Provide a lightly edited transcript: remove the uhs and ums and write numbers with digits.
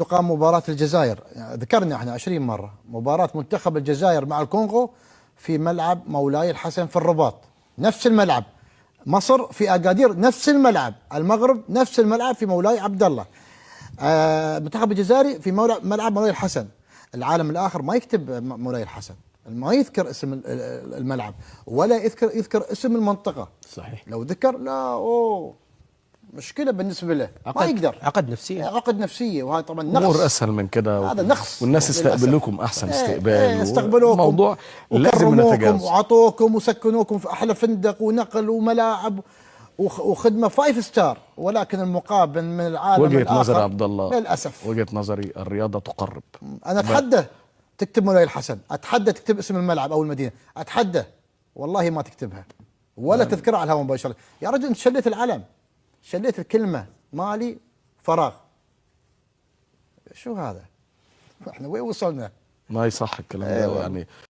تقام مباراة الجزائر، ذكرنا احنا 20 مرة مباراة منتخب الجزائر مع الكونغو في ملعب مولاي الحسن في الرباط، نفس الملعب. مصر في أكادير نفس الملعب، المغرب نفس الملعب في مولاي عبد الله. المنتخب الجزائري في ملعب مولاي الحسن. العالم الآخر ما يكتب مولاي الحسن، ما يذكر اسم الملعب ولا يذكر اسم المنطقة. صحيح. لو ذكر لا مشكلة بالنسبة له، ما يقدر. عقد نفسية، وهذا طبعا نقص. امور اسهل من كده، هذا نقص. والناس استقبلوكم احسن استقبال. استقبلوكم، موضوع لازم نتجاوز. وعطوكم وسكنوكم في احلى فندق ونقل وملاعب وخدمه 5 ستار، ولكن المقابل من العالم وجهة الآخر نظر عبد الله، للاسف وجهة نظري الرياضة تقرب. انا اتحدى تكتب مولاي الحسن، اتحدى تكتب اسم الملعب او المدينه، اتحدى والله ما تكتبها ولا تذكرها على الهواء مباشره. يا رجل انت شليت العلم، شليت الكلمه، مالي فراغ. شو هذا؟ احنا وين وصلنا؟ ما يصح الكلام ده يعني.